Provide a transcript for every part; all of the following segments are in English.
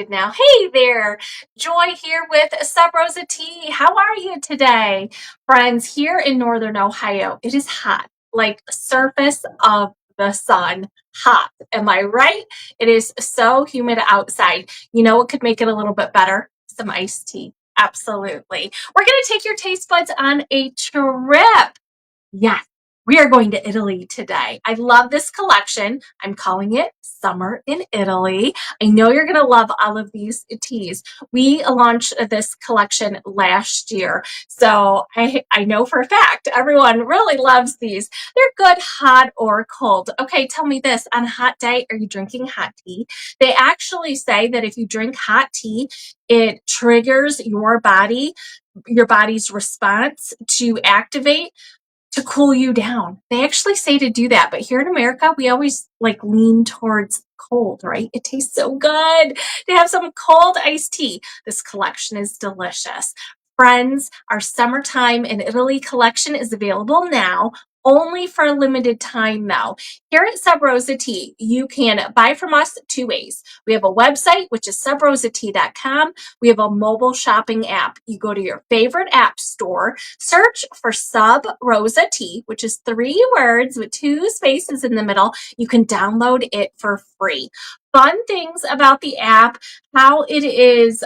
connected now. Hey there, Joy here with Sub Rosa Tea. How are you today? Friends, here in Northern Ohio, it is hot, like surface of the sun. Hot. Am I right? It is so humid outside. You know what could make it a little bit better? Some iced tea. Absolutely. We're going to take your taste buds on a trip. Yes, we are going to Italy today. I love this collection. I'm calling it Summer in Italy. I know you're going to love all of these teas. We launched this collection last year, so I know for a fact everyone really loves these. They're good hot or cold. Okay, tell me this. On a hot day, are you drinking hot tea? They actually say that if you drink hot tea, it triggers your body's response to activate to cool you down. They actually say to do that, but here in America, we always like lean towards cold, right? It tastes so good to have some cold iced tea. This collection is delicious. Friends, our summertime in Italy collection is available now. Only for a limited time though. Here at Sub Rosa Tea, you can buy from us two ways. We have a website, which is subrosatea.com. We have a mobile shopping app. You go to your favorite app store, search for Sub Rosa Tea, which is 3 words with 2 spaces in the middle. You can download it for free. Fun things about the app, how it is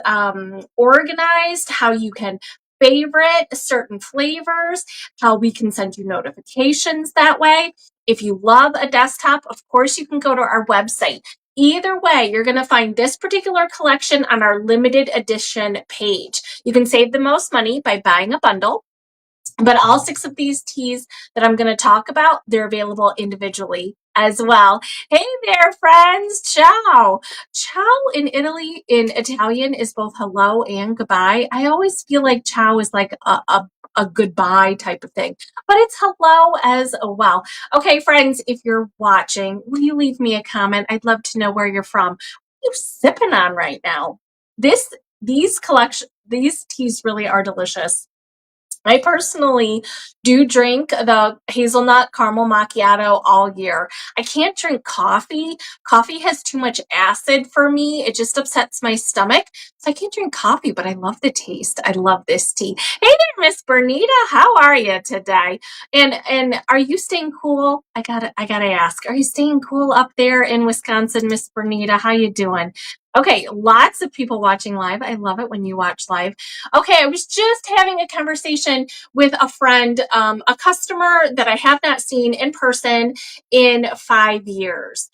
organized, how you can favorite certain flavors, how we can send you notifications that way. If you love a desktop, of course, you can go to our website. Either way, you're going to find this particular collection on our limited edition page. You can save the most money by buying a bundle. But all 6 of these teas that I'm going to talk about, they're available individually as well. Hey there, friends. Ciao. Ciao in Italy, in Italian, is both hello and goodbye. I always feel like ciao is like a goodbye type of thing, but it's hello as well. Okay, friends, if you're watching, will you leave me a comment? I'd love to know where you're from. What are you sipping on right now? These teas really are delicious. I personally do drink the hazelnut caramel macchiato all year. I can't drink coffee. Coffee has too much acid for me. It just upsets my stomach. So I can't drink coffee, but I love the taste. I love this tea. Hey there, Miss Bernita. How are you today? And are you staying cool? I gotta ask. Are you staying cool up there in Wisconsin, Miss Bernita? How you doing? Okay, lots of people watching live. I love it when you watch live. Okay, I was just having a conversation with a friend, a customer that I have not seen in person in 5 years.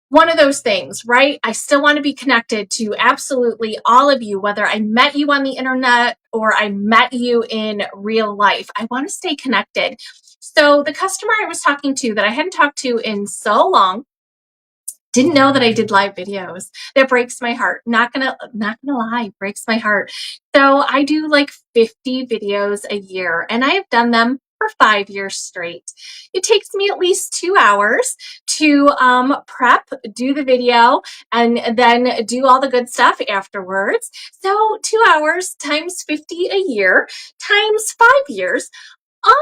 One of those things, right? I still want to be connected to absolutely all of you, whether I met you on the internet or I met you in real life. I want to stay connected. So the customer I was talking to that I hadn't talked to in so long, didn't know that I did live videos. That breaks my heart. Not gonna lie, breaks my heart. So I do like 50 videos a year, and I have done them for 5 years straight. It takes me at least 2 hours to prep, do the video, and then do all the good stuff afterwards. So 2 hours times 50 a year times 5 years. Um,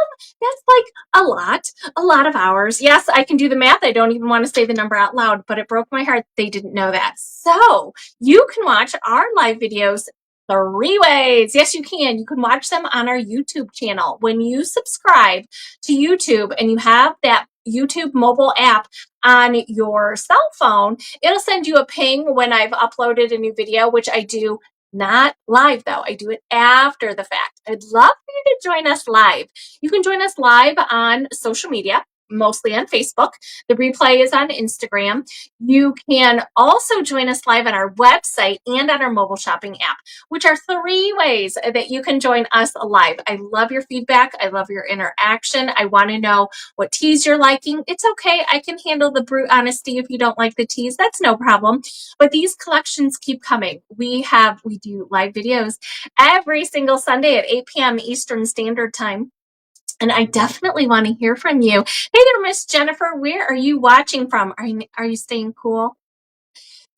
that's like a lot of hours. Yes, I can do the math. I don't even want to say the number out loud, but it broke my heart they didn't know that. So you can watch our live videos 3 ways. Yes, you can. You can watch them on our YouTube channel. When you subscribe to YouTube and you have that YouTube mobile app on your cell phone, it'll send you a ping when I've uploaded a new video, which I do not live though. I do it after the fact. I'd love for you to join us live. You can join us live on social media, mostly on Facebook. The replay is on Instagram. You can also join us live on our website and on our mobile shopping app, which are 3 ways that you can join us live. I love your feedback. I love your interaction. I want to know what teas you're liking. It's okay. I can handle the brute honesty if you don't like the teas. That's no problem. But these collections keep coming. We do live videos every single Sunday at 8 p.m. Eastern Standard Time. And I definitely want to hear from you. Hey there, Miss Jennifer. Where are you watching from? Are you staying cool?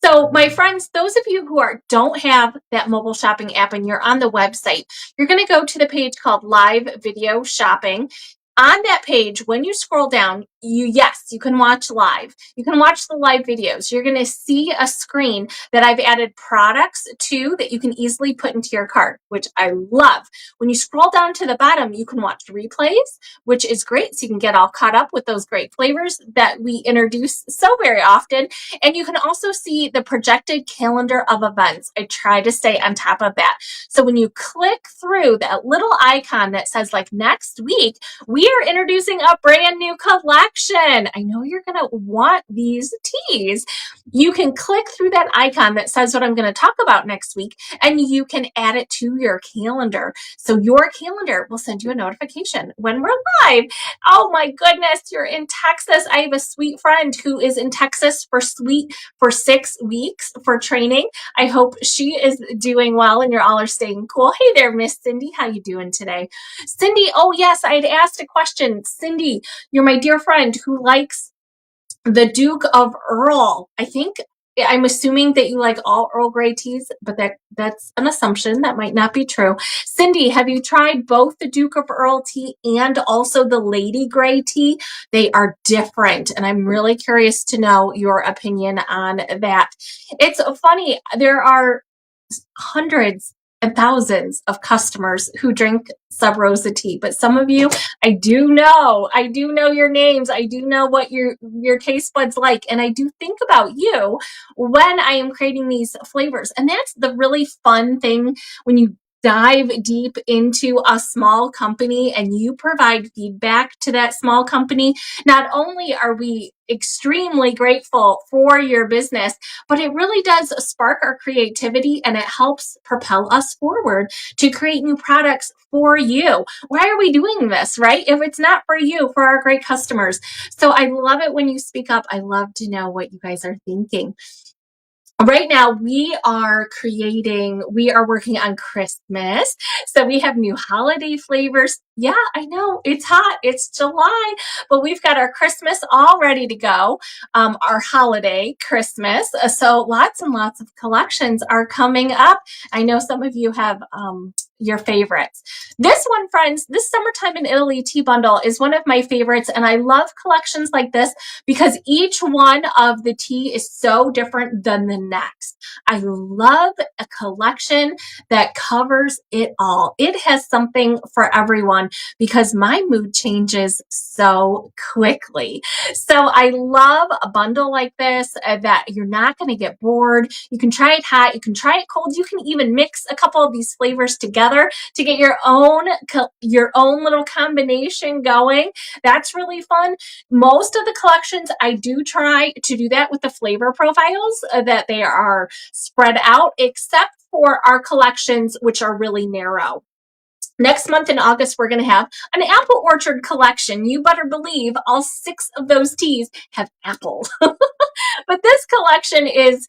So my friends, those of you who don't have that mobile shopping app and you're on the website, you're going to go to the page called Live Video Shopping. On that page, when you scroll down, yes, you can watch live. You can watch the live videos. You're going to see a screen that I've added products to that you can easily put into your cart, which I love. When you scroll down to the bottom, you can watch replays, which is great. So you can get all caught up with those great flavors that we introduce so very often. And you can also see the projected calendar of events. I try to stay on top of that. So when you click through that little icon that says like next week, we are introducing a brand new collection. I know you're going to want these teas. You can click through that icon that says what I'm going to talk about next week, and you can add it to your calendar. So your calendar will send you a notification when we're live. Oh my goodness, you're in Texas. I have a sweet friend who is in Texas for 6 weeks for training. I hope she is doing well and you're all are staying cool. Hey there, Miss Cindy. How you doing today? Cindy, oh yes, I had asked a question. Cindy, you're my dear friend who likes the Duke of Earl. I'm assuming that you like all Earl Grey teas, but that's an assumption. That might not be true. Cindy, have you tried both the Duke of Earl tea and also the Lady Grey tea? They are different, and I'm really curious to know your opinion on that. It's funny, there are hundreds and thousands of customers who drink Sub Rosa tea, but some of you, I do know your names. I do know what your taste buds like, and I do think about you when I am creating these flavors. And that's the really fun thing when you dive deep into a small company and you provide feedback to that small company. Not only are we extremely grateful for your business, but it really does spark our creativity and it helps propel us forward to create new products for you. Why are we doing this, right? If it's not for you, for our great customers. So I love it when you speak up. I love to know what you guys are thinking. Right now, we are working on Christmas. So we have new holiday flavors. Yeah, I know it's hot. It's July, but we've got our Christmas all ready to go. Our holiday Christmas. So lots and lots of collections are coming up. I know some of you have, your favorites. This one, friends, this Summertime in Italy tea bundle is one of my favorites. And I love collections like this because each one of the tea is so different than the next. I love a collection that covers it all. It has something for everyone because my mood changes so quickly. So I love a bundle like this that you're not going to get bored. You can try it hot. You can try it cold. You can even mix a couple of these flavors together to get your own little combination going. That's really fun. Most of the collections, I do try to do that with the flavor profiles that they are spread out, except for our collections, which are really narrow. Next month in August, we're going to have an apple orchard collection. You better believe all 6 of those teas have apple. But this collection is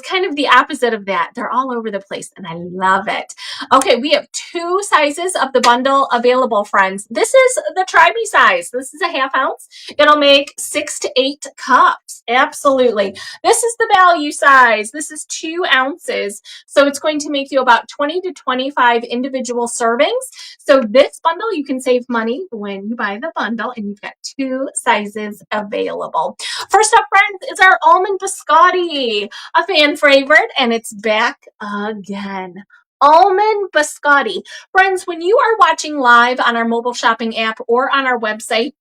kind of the opposite of that. They're all over the place, and I love it. Okay, we have 2 sizes of the bundle available, friends. This is the Try Me size. This is a 1/2 ounce. It'll make 6 to 8 cups. Absolutely. This is the value size. This is 2 ounces. So it's going to make you about 20 to 25 individual servings. So this bundle, you can save money when you buy the bundle, and you've got 2 sizes available. First up, friends, is our almond biscotti, a fan favorite, and it's back again. Almond biscotti. Friends, when you are watching live on our mobile shopping app or on our website,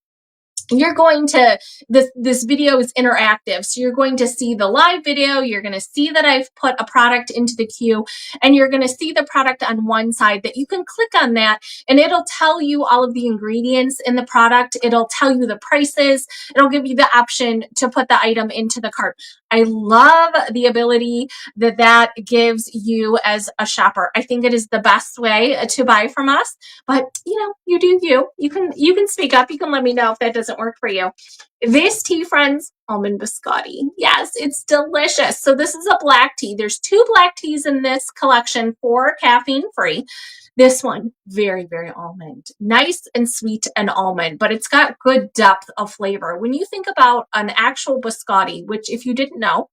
you're going to, this video is interactive. So you're going to see the live video. You're going to see that I've put a product into the queue, and you're going to see the product on one side that you can click on that, and it'll tell you all of the ingredients in the product. It'll tell you the prices. It'll give you the option to put the item into the cart. I love the ability that gives you as a shopper. I think it is the best way to buy from us, but you do you. You can speak up. You can let me know if that doesn't work for you. This tea, friends, almond biscotti. Yes, it's delicious. So this is a black tea. There's 2 black teas in this collection for caffeine free. This one, very, very almond. Nice and sweet and almond, but it's got good depth of flavor. When you think about an actual biscotti, which if you didn't know,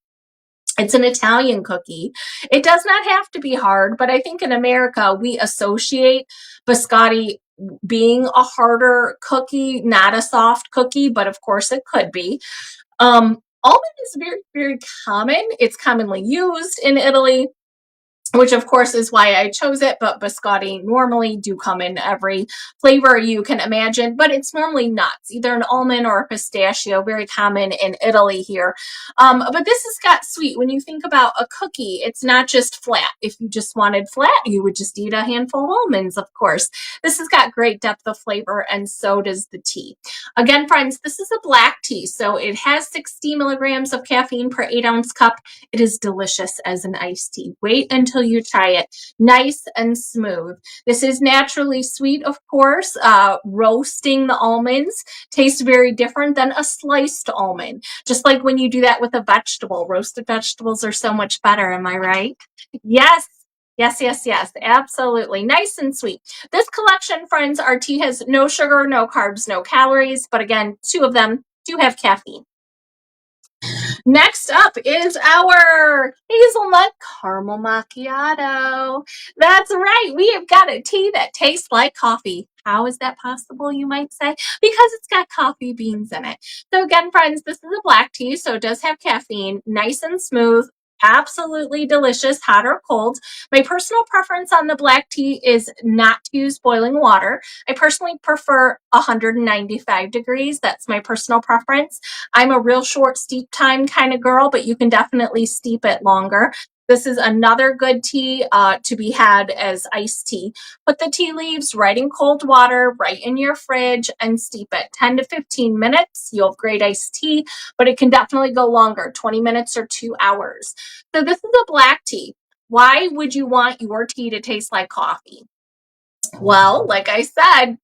it's an Italian cookie. It does not have to be hard, but I think in America, we associate biscotti being a harder cookie, not a soft cookie, but of course it could be. Almond is very, very common. It's commonly used in Italy, which of course is why I chose it, but biscotti normally do come in every flavor you can imagine, but it's normally nuts, either an almond or a pistachio, very common in Italy here. But this has got sweet. When you think about a cookie, it's not just flat. If you just wanted flat, you would just eat a handful of almonds, of course. This has got great depth of flavor, and so does the tea. Again, friends, this is a black tea, so it has 60 milligrams of caffeine per 8-ounce cup. It is delicious as an iced tea. Wait until you try it. Nice and smooth. This is naturally sweet, of course. Roasting the almonds tastes very different than a sliced almond. Just like when you do that with a vegetable. Roasted vegetables are so much better, am I right? Yes. Yes, yes, yes, absolutely. Nice and sweet. This collection, friends, our tea has no sugar, no carbs, no calories, but again, 2 of them do have caffeine. Next up is our hazelnut caramel macchiato. That's right. We have got a tea that tastes like coffee. How is that possible, you might say? Because it's got coffee beans in it. So again, friends, this is a black tea, so it does have caffeine, nice and smooth, absolutely delicious, hot or cold. My personal preference on the black tea is not to use boiling water. I personally prefer 195 degrees. That's my personal preference. I'm a real short steep time kind of girl, but you can definitely steep it longer. This is another good tea to be had as iced tea. Put the tea leaves right in cold water, right in your fridge, and steep it 10 to 15 minutes. You'll have great iced tea, but it can definitely go longer, 20 minutes or 2 hours. So this is a black tea. Why would you want your tea to taste like coffee? Well, like I said,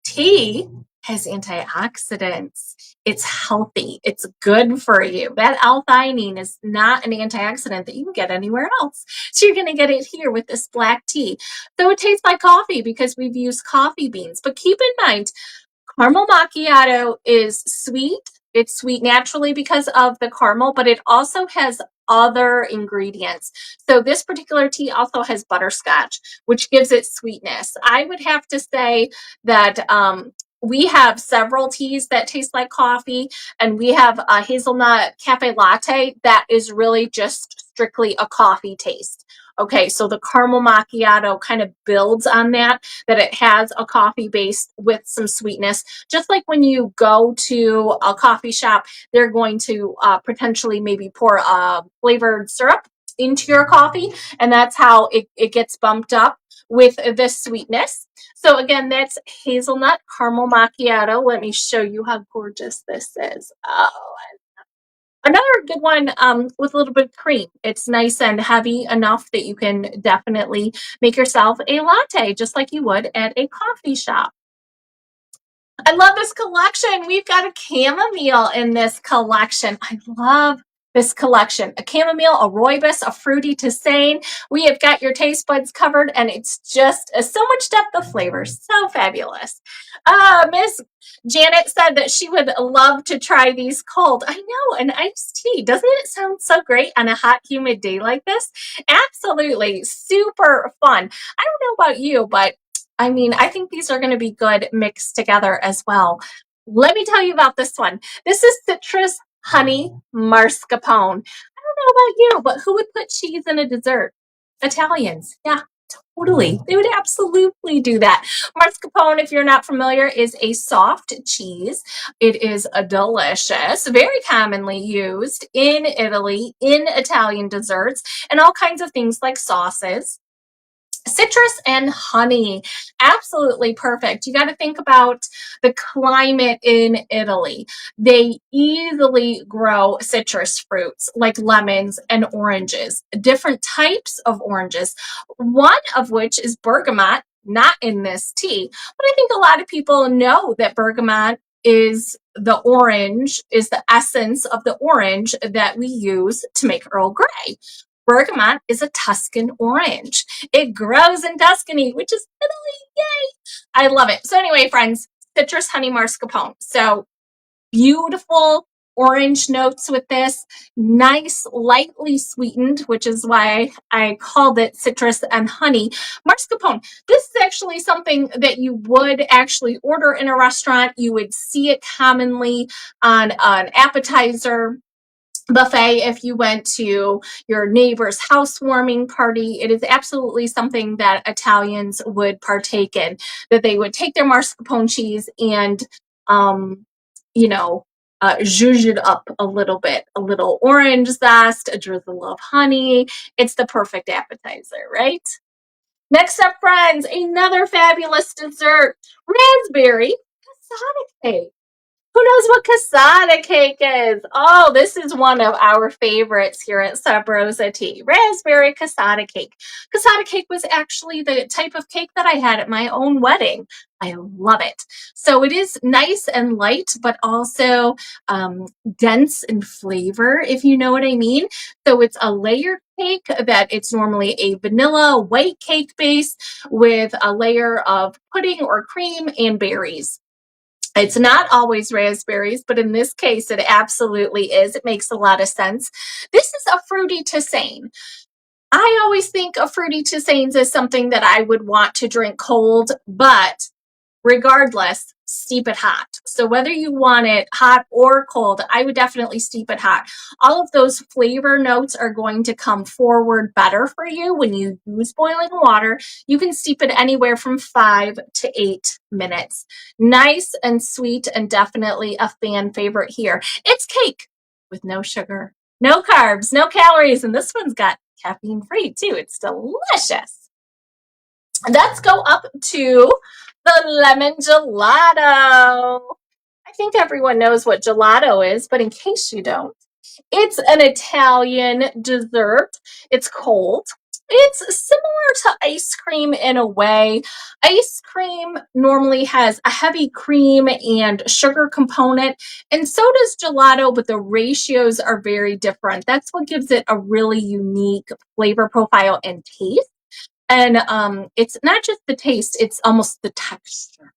tea has antioxidants. It's healthy. It's good for you. That L-theanine is not an antioxidant that you can get anywhere else. So you're going to get it here with this black tea. So it tastes like coffee because we've used coffee beans. But keep in mind, caramel macchiato is sweet. It's sweet naturally because of the caramel, but it also has other ingredients. So this particular tea also has butterscotch, which gives it sweetness. I would have to say that we have several teas that taste like coffee, and we have a hazelnut cafe latte that is really just strictly a coffee taste. Okay, so the caramel macchiato kind of builds on that it has a coffee base with some sweetness. Just like when you go to a coffee shop, they're going to potentially maybe pour a flavored syrup into your coffee, and that's how it gets bumped up with this sweetness. So again, that's hazelnut caramel macchiato. Let me show you how gorgeous this is. Oh, another good one with a little bit of cream. It's nice and heavy enough that you can definitely make yourself a latte just like you would at a coffee shop. I love this collection. We've got a chamomile in this collection. I love this collection. A chamomile, a rooibos, a fruity tisane. We have got your taste buds covered, and it's just so much depth of flavor. So fabulous. Miss Janet said that she would love to try these cold. I know, an iced tea. Doesn't it sound so great on a hot, humid day like this? Absolutely. Super fun. I don't know about you, but I mean, I think these are going to be good mixed together as well. Let me tell you about this one. This is citrus honey mascarpone. I don't know about you, but who would put cheese in a dessert? Italians. Yeah, totally. They would absolutely do that. Mascarpone, if you're not familiar, is a soft cheese. It is a delicious, very commonly used in Italy, in Italian desserts, and all kinds of things like sauces. Citrus and honey, absolutely perfect. You got to think about the climate in Italy. They easily grow citrus fruits like lemons and oranges, different types of oranges, one of which is bergamot, not in this tea. But I think a lot of people know that bergamot is the orange, is the essence of the orange that we use to make Earl Grey. Bergamot is a Tuscan orange. It grows in Tuscany, which is Italy. Yay! I love it. So anyway, friends, citrus honey mascarpone. So beautiful, orange notes with this. Nice, lightly sweetened, which is why I called it citrus and honey. Mascarpone, this is actually something that you would actually order in a restaurant. You would see it commonly on an appetizer buffet if you went to your neighbor's housewarming party. It is absolutely something that Italians would partake in, that they would take their mascarpone cheese and you know, zhuzh it up a little orange zest, a drizzle of honey. It's the perfect appetizer, right? Next up, friends, another fabulous dessert, raspberry casata cake. Who knows what casata cake is? Oh, this is one of our favorites here at Sub Rosa Tea. Raspberry casata cake. Casata cake was actually the type of cake that I had at my own wedding. I love it. So it is nice and light, but also dense in flavor, if you know what I mean. So it's a layered cake that it's normally a vanilla white cake base with a layer of pudding or cream and berries. It's not always raspberries, but in this case, it absolutely is. It makes a lot of sense. This is a fruity tisane. I always think of fruity tisanes as something that I would want to drink cold, but regardless, steep it hot. So whether you want it hot or cold, I would definitely steep it hot. All of those flavor notes are going to come forward better for you when you use boiling water. You can steep it anywhere from 5 to 8 minutes. Nice and sweet, and definitely a fan favorite here. It's cake with no sugar, no carbs, no calories, and this one's got caffeine free too. It's delicious. Let's go up to the lemon gelato. I think everyone knows what gelato is, but in case you don't, it's an Italian dessert. It's cold. It's similar to ice cream in a way. Ice cream normally has a heavy cream and sugar component, and so does gelato, but the ratios are very different. That's what gives it a really unique flavor profile and taste. And it's not just the taste, it's almost the texture.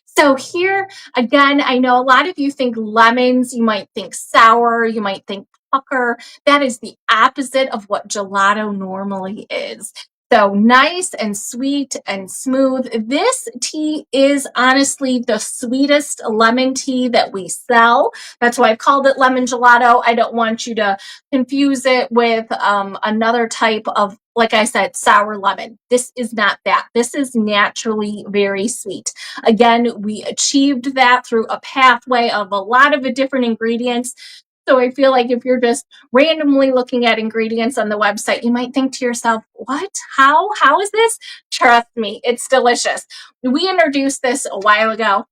So here, again, I know a lot of you think lemons, you might think sour, you might think pucker. That is the opposite of what gelato normally is. So nice and sweet and smooth. This tea is honestly the sweetest lemon tea that we sell. That's why I've called it lemon gelato. I don't want you to confuse it with another type of, like I said, sour lemon. This is not that. This is naturally very sweet. Again, we achieved that through a pathway of a lot of different ingredients. So I feel like if you're just randomly looking at ingredients on the website, you might think to yourself, what? How is this? Trust me, it's delicious. We introduced this a while ago.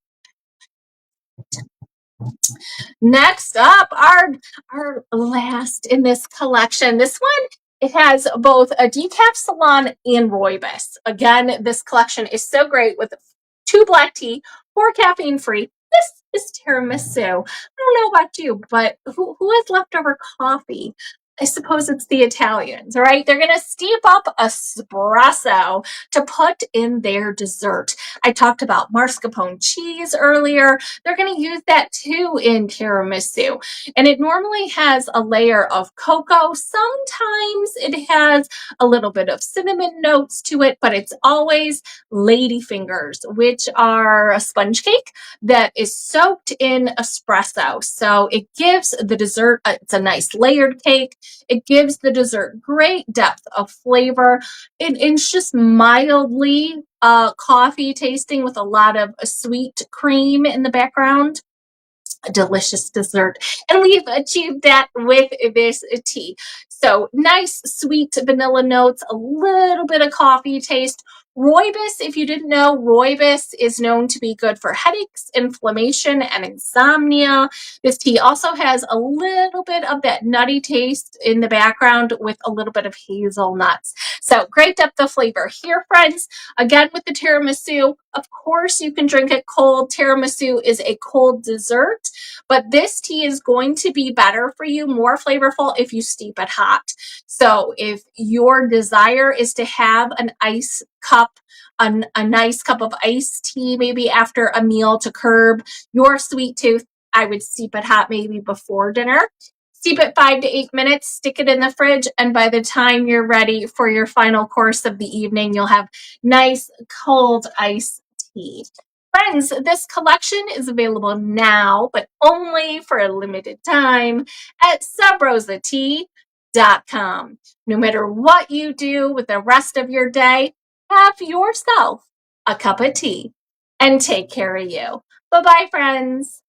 Next up, our last in this collection. This one, it has both a decaf salon and rooibos. Again, this collection is so great with 2 black tea, 4 caffeine free. This is tiramisu. I don't know about you, but who has leftover coffee? I suppose it's the Italians, right? They're going to steep up espresso to put in their dessert. I talked about mascarpone cheese earlier. They're going to use that too in tiramisu. And it normally has a layer of cocoa. Sometimes it has a little bit of cinnamon notes to it, but it's always ladyfingers, which are a sponge cake that is soaked in espresso. So it gives the dessert, it's a nice layered cake. It gives the dessert great depth of flavor. It's just mildly coffee tasting with a lot of sweet cream in the background. A delicious dessert. And we've achieved that with this tea. So nice, sweet vanilla notes, a little bit of coffee taste. Rooibos, if you didn't know, rooibos is known to be good for headaches, inflammation, and insomnia. This tea also has a little bit of that nutty taste in the background with a little bit of hazelnuts. So great depth of flavor here, friends. Again, with the tiramisu, of course, you can drink it cold. Tiramisu is a cold dessert, but this tea is going to be better for you, more flavorful if you steep it hot. So if your desire is to have an ice cup, a nice cup of iced tea, maybe after a meal to curb your sweet tooth, I would steep it hot maybe before dinner. Steep it 5 to 8 minutes, stick it in the fridge, and by the time you're ready for your final course of the evening, you'll have nice cold iced tea. Friends, this collection is available now, but only for a limited time at subrosatea.com. No matter what you do with the rest of your day, have yourself a cup of tea and take care of you. Bye-bye, friends.